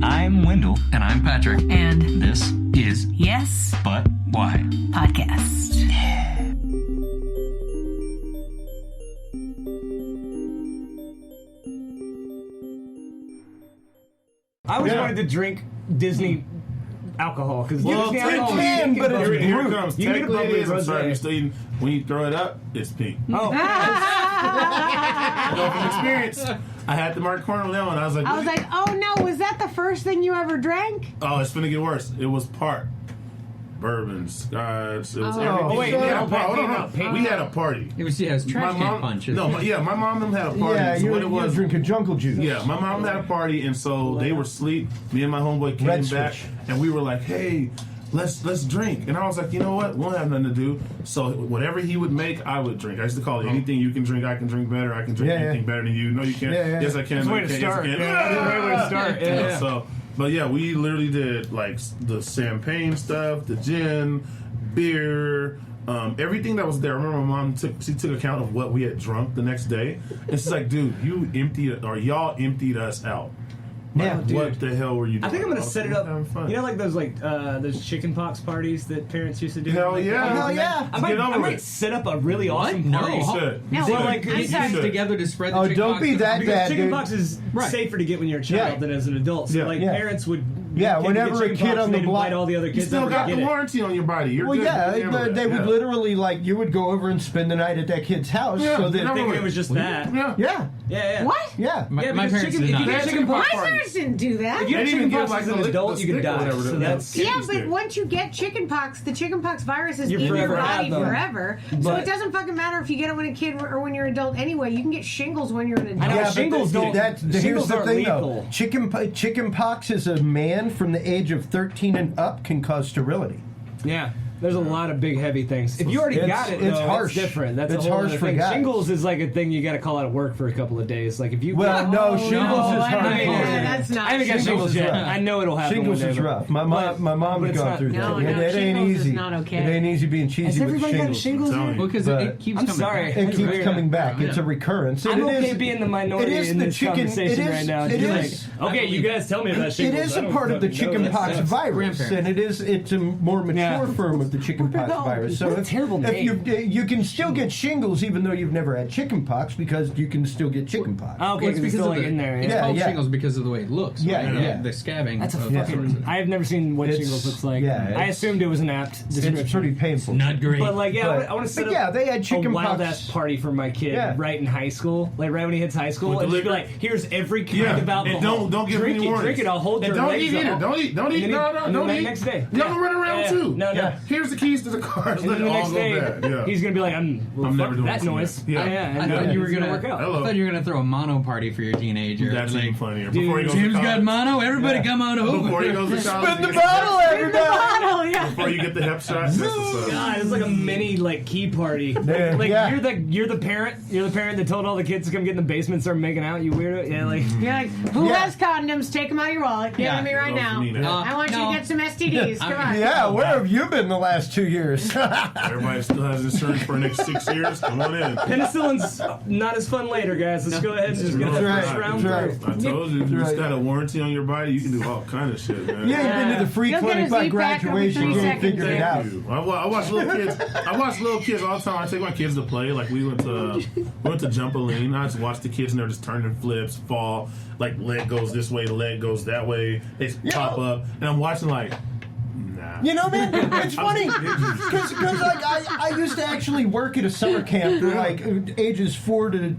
I'm Wendell. And I'm Patrick. And This is Yes, But Why? Podcast. I always wanted to drink Disney alcohol because But it's here it comes. You can get a Technically, bubbly it is. I'm sorry, rosé. you're still eating. When you throw it up, it's pink. Oh, I know from experience. I had the Mark Cornwell, and I was like, oh no, was that the first thing you ever drank? oh, it's gonna get worse. It was part bourbon, scotch. It was everything. Oh, wait, we had no, a party. Hold on. pink. We had a party. It was trash can punch. No, my mom and them had a party. Yeah, so you what it was, drinking jungle juice. yeah, my mom had a party, and so they were asleep. Me and my homeboy came Red back, Switch. and we were like, "Hey, let's drink." And I was like, "You know what? We don't have nothing to do." So whatever he would make, I would drink. I used to call it anything you can drink, I can drink better. I can drink anything better than you. No, you can't. Yeah. Yes, I can. That's No, the way you to can't. Yes, I start. can. Yeah, that's the right way to start. Yeah. So, but yeah, we literally did like the champagne stuff, the gin, beer. Everything that was there. I remember my mom took account of what we had drunk the next day, and she's like, "Dude, y'all emptied us out. Yeah, What the hell were you doing?" I think I'm gonna set it up. Having fun. You know, like those chicken pox parties that parents used to do. Hell yeah. Hell yeah. I Get over might it. set up a really awesome No. party. You should. No, You well, should. like, You I'm sorry. should. together to spread the Oh, chicken don't pox. be that Because bad, chicken dude. pox is Right. safer to get when you're a child Yeah. than as an adult. So Yeah. like Yeah. parents would Yeah, get whenever a chicken kid pox on and the they'd block- invite all the other You kids still over got to the get it. warranty on your body. You're Well, good. yeah, You're but good. they would Yeah. literally you would go over and spend the night at that kid's house. Yeah, so that never Thinking would. it was just that. Yeah. yeah, Yeah. What? yeah. My because parents chicken, did if not. you They get had chicken chicken pox, My parents didn't do that. if you They have didn't chicken give, pox like, as the an lick- adult, the you could stick or die. whatever So the- that's Yeah, Kidney but stick. once you get chicken pox, the chicken pox virus is You're in your forever body out, though. forever. So But- it doesn't fucking matter if you get it when a kid or when you're an adult anyway. You can get shingles when you're an adult. I know, Yeah, shingles but don't- here's shingles the aren't thing, lethal. though. Chicken pox as a man from the age of 13 and up can cause sterility. Yeah. There's a lot of big, heavy things. If you already got it, it's though, harsh. it's different. That's It's a whole harsh other for thing. guys. Shingles is like a thing you got to call out of work for a couple of days. Like if you Well, no, shingles no, is I don't hard. think that's not. I haven't got Shingles shingles is yet. rough. I know it'll happen. Shingles one day, is but- rough. My but mom's it's gone not- through that. No, it ain't shingles is easy. not okay. It ain't easy being cheesy Has with everybody got shingles. shingles I'm telling yet? you. Well, because But- it keeps I'm coming sorry. back. It That's keeps weird. coming back. Yeah. It's a recurrence. I'm And it okay is- being the minority it is in the this chicken. conversation it is, right now. It You're is. like, okay, you guys tell me about It shingles. is I a don't part of the fucking know chickenpox that. virus, and it's a more mature Yeah. form of the chickenpox No, virus. So what a terrible if name. you can still get shingles even though you've never had chickenpox because you can still get chickenpox. Oh, okay, Well, it's because it's because still of like the, in there. It's Yeah. called yeah. shingles because of the way it looks. Yeah, right? yeah. The scabbing. That's a of fucking. I have never seen what It's- shingles looks like. yeah, I it's- assumed it was an apt description. It's pretty painful. Not great. But like, yeah, But- I want to set but up yeah, they had a chicken wild pox. ass party for my kid Yeah. right in high school, like right when he hits high school, With the and just be liquor? like, "Here's every kind Yeah, of alcohol. and don't give drink me it, warnings. drink it. I'll hold and your don't legs eat either. up." Don't eat. Don't And eat. then No, and don't then eat. the next day, Y'all can run around Yeah. too. No. Yeah. Here's the keys to the cars. And Let then it the all next go day, bad. Yeah. he's gonna be like, "I'm never fuck doing that this noise." again. Yeah. And I then thought you were it's gonna work out. Hello. I thought you were gonna throw a mono party for your teenager. That's like, even funnier. Dude, Before he goes to Jim's got college. mono. Everybody come on over. Before he goes to college. Spin the bottle, everybody. Bottle, yeah. Before you get the hep shot. That's what's up. God, it's like a mini like key party. Yeah. Like Yeah. you're the parent that told all the kids to come get in the basement and start making out. You weirdo. Yeah, like You're like, who Yeah. has condoms? Take them out of your wallet. Give Yeah. them to me right Those now. mean it. I want you No. to get some STDs. Come on. Yeah, where have you been the last 2 years? Everybody still has insurance for the next 6 years. Come on in. penicillin's not as fun later, guys. Let's go ahead and just get That's the right. first round That's through. right. I told you, you Right. just got a warranty on your body. You can do all kind of shit, man. Yeah, you've been to the free You'll get a 25 Z-pack every graduation. 3 You ain't seconds. figured it out. Thank you. I watch little kids. I watch little kids all the time. I take my kids to play. Like we went to Jumpaline. I just watch the kids and they're just turning flips, fall. Like leg goes this way, the leg goes that way. They pop up, and I'm watching like. Nah. You know, man, it's funny because like I used to actually work at a summer camp for like ages 4 to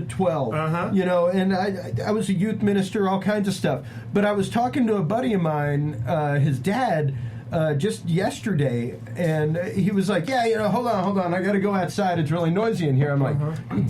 12. Uh-huh. You know, and I was a youth minister, all kinds of stuff. But I was talking to a buddy of mine, his dad. Just yesterday, and he was like, "Yeah, you know, hold on, I got to go outside. It's really noisy in here." I'm like,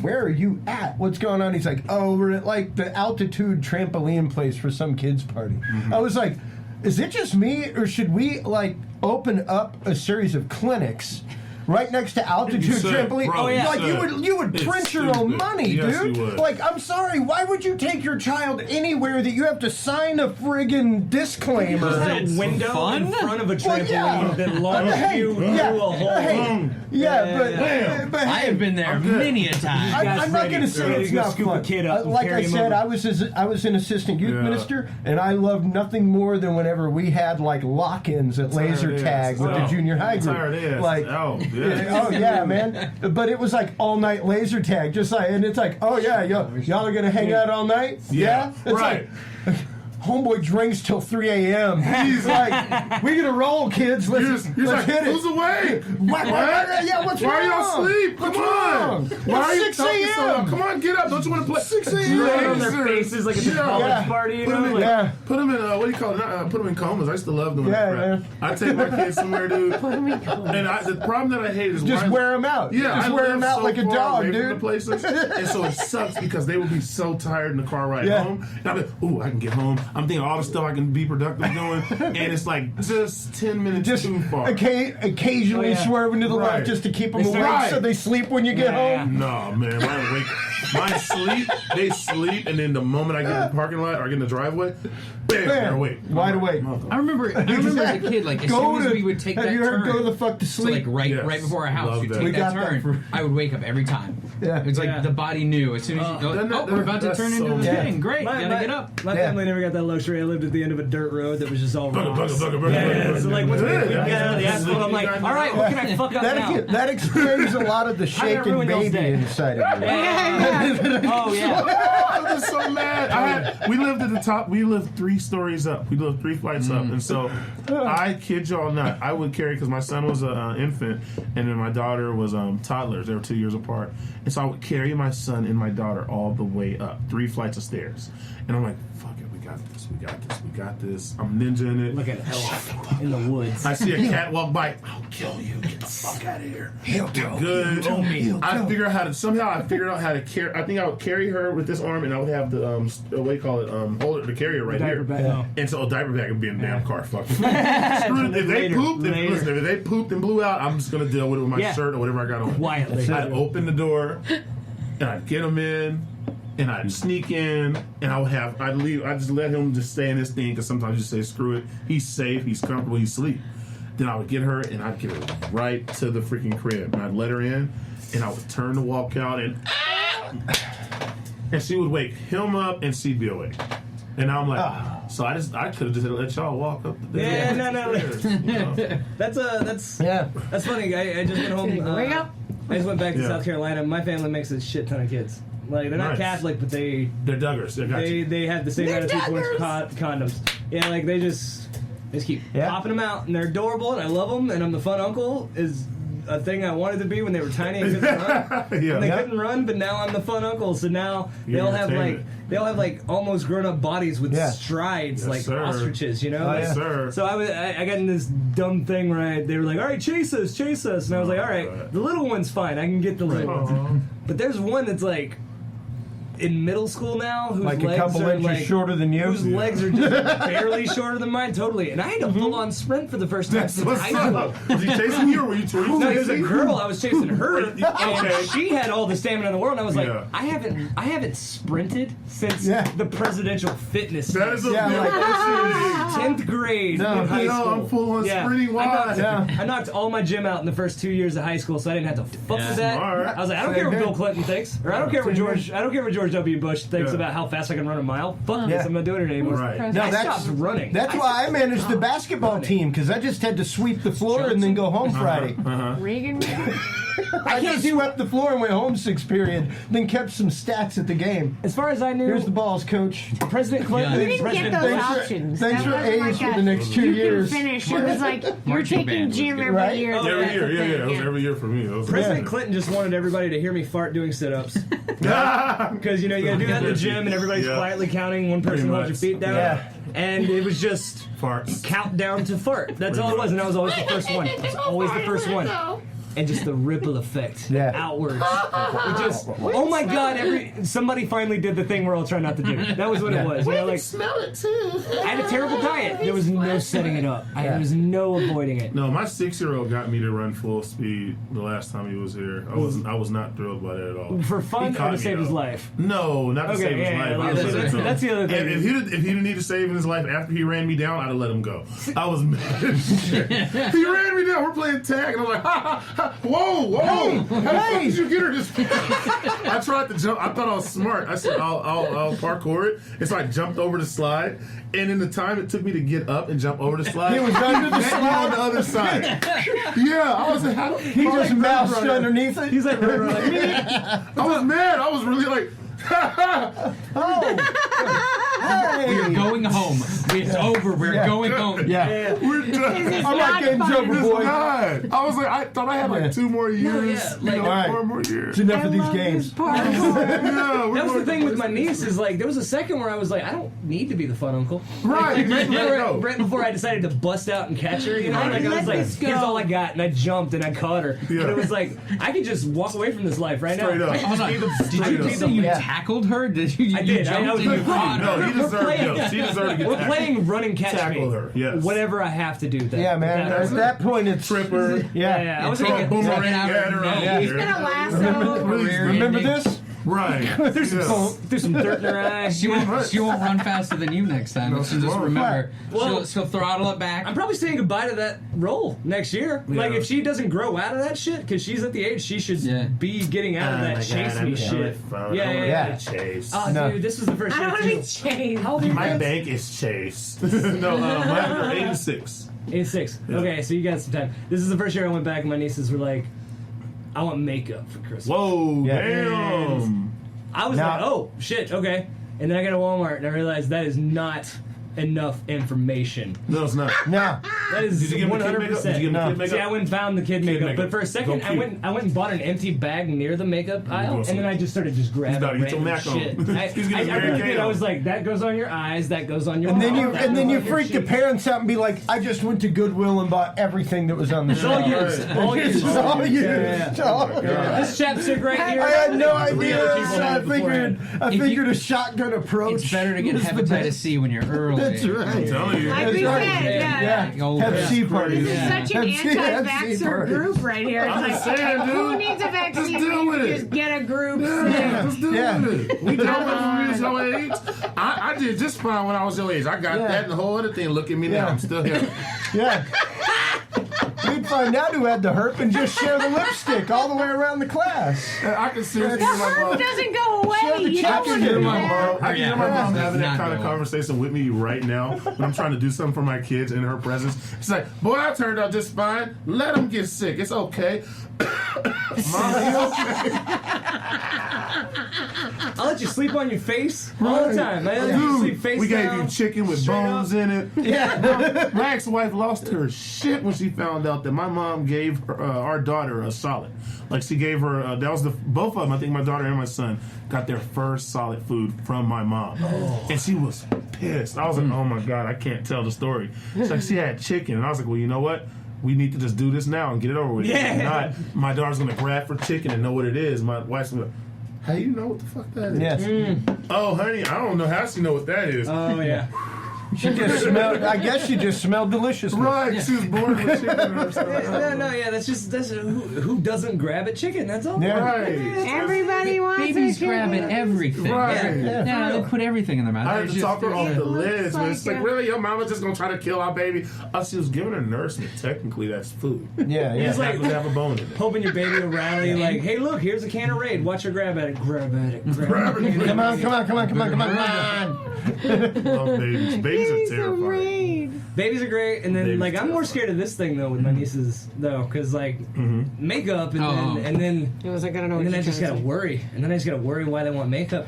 "Where are you at? What's going on?" He's like, "Oh, we're at like the altitude trampoline place for some kids' party." I was like, "Is it just me, or should we like open up a series of clinics right next to altitude You should, trampoline. bro, you Like should. you would It's print your own stupid. money, Yes, dude. you would. Like, I'm sorry, why would you take your child anywhere that you have to sign a friggin' disclaimer? Had a window fun? in front of a Well, trampoline yeah. that launched Hey, you through yeah, a hole. hey, Yeah. but I have been there I'm good. many a time. I'm not going to say ready it's to go not scoop a fun. kid up and Like carry I him said, over. I was an assistant youth Yeah. minister, and I loved nothing more than whenever we had like lock-ins at laser tag with the junior high group. Like, oh yeah, oh yeah, man. But it was like all night laser tag, just like, and it's like, oh yeah, y'all are gonna hang out all night. Yeah, it's right. like, homeboy drinks till 3 a.m. He's like, we gonna roll, kids. Let's You're let's like, hit it. who's awake? Yeah, what's Why are wrong? y'all asleep? Come What's on. wrong? Why are you It's 6 talking so a.m. loud? Come on, get up. Don't you want to play? 6 Right on a.m. their faces like it's a college Yeah. party, you Put know? them in, Yeah. put them in what do you call it? Put them in comas. I used to love doing Yeah, that. I take my kids somewhere, dude. And the problem that I hate is Just why- wear them out. Yeah, just I wear live them out so like a far dog, away from dude. the places, and so it sucks because they will be so tired in the car ride Yeah. home. And I'm like, ooh, I can get home. I'm thinking all the stuff I can be productive doing, and it's like just 10 minutes Just too far. occasionally Oh, yeah. swerving to the Right. left just to keep them They awake start- so they sleep when you get Yeah. home. No, man, mine sleep. They sleep, and then the moment I get in the parking lot or get in the driveway, bam, they're awake. Wide awake. I remember as a kid, like as soon as we would take have that you heard turn, go the fuck to so sleep? like Yes. right before our house, Love you that. take We that got that turn. for- I would wake up every time. Yeah. It's like Yeah. the body knew as soon as you go, doesn't oh, that- we're about to that's turn into so the Yeah. thing. Great, gotta get up. My Yeah. family never got that luxury. I lived at the end of a dirt road that was just all Bugger, rocks. bugger, bugger, bugger, Yeah, bugger, so like bugger. once we Yeah, got out of the yeah. asphalt, I'm like, all right, what can I fuck up now? That explains a lot of the How did I shaken ruin y'all's baby day? inside of you. Oh yeah. I was so mad. We lived at the top. We lived 3 stories up. We lived 3 flights up, and so I kid y'all not. I would carry because my son was an infant, and then my daughter was toddlers. They were 2 years apart, and so I would carry my son and my daughter all the way up 3 flights of stairs, and I'm like, "Fuck it, we got this. We got this. We got this." I'm ninjaing it. Look at elf in the woods. I see a cat walk by. I'll kill you. Get the fuck out of here. He'll do Good. He'll I do. figure out how to somehow. I figured out how to carry. I think I would carry her with this arm, and I would have the what do you call it? Holder to carry her right Diaper here. bag. Oh. And so a diaper bag would be in the damn car. Fuck. Screw it. If they Later. pooped, Later. listen, if they pooped and blew out, I'm just gonna deal with it with my Yeah. shirt or whatever I got on. Quietly. I'd open the door, and I'd get them in. And I'd sneak in, and I'd leave. I'd just let him just stay in his thing because sometimes you say, "Screw it, he's safe, he's comfortable, he's asleep." Then I would get her, and I'd get her right to the freaking crib, and I'd let her in, and I would turn to walk out, and she would wake him up, and she'd be awake. And I'm like, so I could have just let y'all walk up the Yeah, no. stairs, you know? That's Yeah. that's funny. I just went home. Wake up. I just went back to Yeah. South Carolina. My family makes a shit ton of kids. Like they're not Nice. Catholic, but they They're Duggars. They got you. they have the same They're attitude towards daggers. condoms. Yeah, like they just keep Yeah. popping them out, and they're adorable, and I love them, and I'm the fun uncle. Is a thing I wanted to be when they were tiny and couldn't run. Yeah. And they Yeah. couldn't run, but now I'm the fun uncle. So now You're they'll entertainment. have like almost grown up bodies with Yeah. strides Yes, like sir. ostriches, you know? Oh, Like, yeah. Sir. So I got in this dumb thing where they were like, all right, chase us. And I was like, all right, the little one's fine. I can get the little Aw. ones. But there's one that's like in middle school now whose Like a legs couple are inches like, shorter than you? whose legs are just barely shorter than mine, totally. And I had a full-on sprint for the first time That's since what's high school. up. Was he chasing you, or were you chasing? No, it was a girl. I was chasing her, Okay. and she had all the stamina in the world. And I was like, Yeah. I haven't sprinted since Yeah. the presidential fitness. That is a Yeah, beautiful like- thing. 10th grade No, in high yo, school. I'm full on sprinting I wide. knocked, Yeah. I knocked all my gym out in the first 2 years of high school, so I didn't have to fuck with that. Smart. I was like, I don't Same care what here. Bill Clinton thinks, or I don't care what George W. Bush thinks Yeah. about how fast I can run a mile. Fuck Yeah. this, I'm not doing it anymore. Right. No, I that's stopped running. That's why I managed the basketball team because I just had to sweep the floor and then go home Friday. Reagan. I just swept the floor and went home 6th period, then kept some stats at the game. As far as I knew, Here's the balls, coach. President Clinton. Yeah. You didn't get President those Bush. options. Thanks That for wasn't A's like for the next 2 you years. can finish. It was like you're Marching taking band was gym good. every Right? year. Every That's year, the yeah, thing, it was every year for me. It was President Yeah. Clinton just wanted everybody to hear me fart doing sit-ups. Because, you know, you gotta do that in the gym and everybody's Yeah. quietly counting, one person Pretty holds your much. feet down. Yeah. And it was just farts. countdown to fart. That's all it was, and I was always the first one. I was always the first one. and just the ripple effect outwards. It just, oh my God! Somebody finally did the thing we're all trying not to do. That was what it was. You know, like, smell it too. I had a terrible diet. There was no setting it up. There was no avoiding it. No, my 6-year-old got me to run full speed the last time he was here. I was not thrilled by that at all. For fun He or caught to me, save his though. life? No, not to save his life. That's the other thing. If he didn't need to save his life after he ran me down, I'd have let him go. I was mad as shit. He ran me down. We're playing tag, and I'm like, ha, ha, ha. Whoa. How did you get her this? I tried to jump. I thought I was smart. I said, I'll parkour it. And so I jumped over the slide. And in the time it took me to get up and jump over the slide, He was under the slide on the other side. Yeah, I was like, He just moused underneath it. He's like, I was mad. I was really like, We're going home. It's over. We're going home. Yeah. we're done. This is I'm like not getting fun. jumper It's boy. not. I was like, I thought I had like 2 more years. like- you know, Alright. 4 more years. It's enough I of these love games. this part. Yeah, that was the thing with my niece is like there was a second where I was like I don't need to be the fun uncle. Right. Right before I decided to bust out and catch her, you know, like I was like, Let's go. here's all I got, and I jumped and I caught her. Yeah. But it was like I could just walk away from this life right Straight now. up. Hold on. Did you Straight just say up. you Yeah. tackled her? Did you? I did. I jumped was and you like, caught No, her? he deserved. She deserved to get We're tackled. playing run and catch Tackle me. her, yes. Whatever I have to do. Then. Yeah, man. At that point, it's Tripper. Yeah, I was Throw a thinking. boomerang out at her. her I don't neck. He's care. gonna lasso. Remember this? Right. There's some Yes. there's some dirt in her eye. She won't run faster than you next time. No, She'll she just won't. remember. Well- she'll throttle it back. I'm probably saying goodbye to that role next year. Like Yeah. if she doesn't grow out of that shit, because she's at the age she should be getting out of that chase me shit. Yeah. Chase. Oh, No. dude, this was the first I year. don't want to be too. chased. How old are you My guys? bank is Chase. No, mine 86. 86. Yeah. Okay, so you got some time. This is the first year I went back and my nieces were like, I want makeup for Christmas. Whoa, Yeah. damn. I was Now- like, oh, shit, okay. And then I got to Walmart and I realized that is not enough information. No, it's not. No. That is Did you give him 100%. kid makeup? Did you give him kid makeup? See, I went and found the kid makeup, makeup. but for a second, Go I cute. went and bought an empty bag near the makeup aisle, go see. and then I just started just grabbing about to get your random Mac on. shit. I He's getting I Mary really Kay did. I on. was like, that goes on your eyes, that goes on your And then mouth, you that and then goes you on your freak the cheeks. parents out and be like, I just went to Goodwill and bought everything that was on the It's all shelf. yours. Right. All yours. It's all you. Yeah. It's all yours. This chapstick right here. I had no Three idea. other people had I it beforehand. figured a shotgun approach. It's better to get was the hepatitis best. C when you're early. That's I'm right. telling you. Like That's we right. said, yeah. Yeah. Old Have C ass. parties. This is such an Have C anti-vaxxer parties. group right here. It's I'm like, just saying, dude. who needs a vaccine? Just deal with it. Just get a group. Yeah, let's do Yeah. it. We dealt with it when we was your age. I did just fine when I was your age. I got Yeah. that and the whole other thing. Look at me Yeah. now. I'm still here. Yeah. We'd find out who had the herp and just share the lipstick all the way around the class. I can seriously The hear my herb mom. doesn't go away. Share the You don't chicken want to here, do my that. I can hear my Yeah. mom having that Not kind of going. conversation with me right now when I'm trying to do something for my kids in her presence. She's like, boy, I turned out just fine. Let them get sick. It's okay. Mom, are you okay? I'll let you sleep on your face all the time. I let you Dude, sleep face we gave down, you chicken with straight bones up. in it. Yeah. My ex-wife lost her shit when she found out that my mom gave her, our daughter a solid. Like she gave her, that was both of them, I think my daughter and my son, got their first solid food from my mom. And she was pissed. I was like, oh my God, I can't tell the story. It's like she had chicken. And I was like, well, you know what? We need to just do this now and get it over with. Yeah. If not, my daughter's going to grab for chicken and know what it is. My wife's going to, how you know what the fuck that is? Yes. Oh, honey, I don't know how she know what that is. Oh, yeah. She just smelled. I guess she just smelled delicious. Right, she was born with chicken or something. No, yeah, that's who doesn't grab at chicken, that's all. Yeah. Right. Everybody wants Babies a grab chicken. at everything. Right. Yeah, they put everything in their mouth. I had There's to talk her off the ledge, man. like It's like, a- really, your mama's just gonna try to kill our baby? She was giving her nourishment. Technically, that's food. Yeah, It yeah. like- happens to have a bone in it. Hoping your baby will rally, like, hey, look, here's a can of Raid. Watch her grab at it. Grab at it. Grab at it. Come on, come on, come on, come on, come on, come on. Love babies. Babies are He's a terrifying. raid. Babies are great, and then Babies like I'm more terrifying. scared of this thing though with my nieces though, because like makeup and Oh. then It was like, I don't know and what then I you're just trying gotta to say. worry, and then I just gotta worry why they want makeup.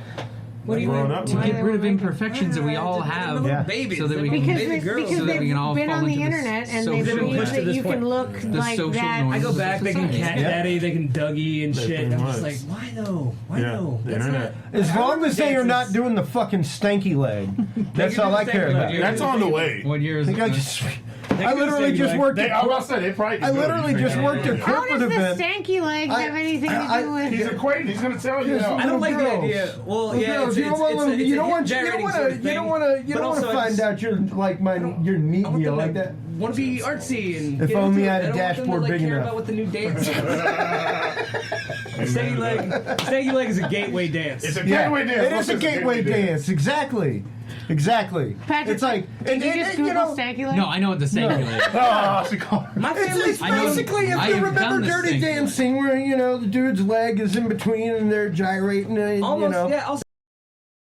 What do you Growing mean? up, to Why get rid of imperfections that we all have. Yeah. Babies, So that we they're can- baby girls. Because So that we can all they've been fall on the into this internet and social they've They've been believed pushed to that this you point. can look The like social that. norms. I go back, they can Society. cat Yeah. daddy, they can Dougie and They shit. pretty And I'm just much. like, why though? Why Yeah, though? the That's internet. not- As long as they are not dances. doing the fucking stanky leg, that's can all do I the care stanky about. leg. That's on the way. What year is I it? think I just I literally just worked. I was about to say they probably. I literally just worked a How corporate does the event. stanky legs have anything to do with He's it? acquainted. He's going to tell you. Yes, I don't like the Girls. idea. Well, Well, yeah, girls, it's you don't want to find out you're like my want to be artsy and If get only into I it. had a I don't want them to, dashboard like, big care enough. about what the new dance is. Stanky leg is a gateway dance. It's a Yeah, gateway dance. it is a gateway dance. Exactly. Patrick, It's like did you just Google stanky legs? No, I know what the stanky leg is. Oh, she called her. My It's family's I know- basically if I you have remember done this Dirty thing. Dancing, where the dude's leg is in between and they're gyrating. almost, you know. yeah, I'll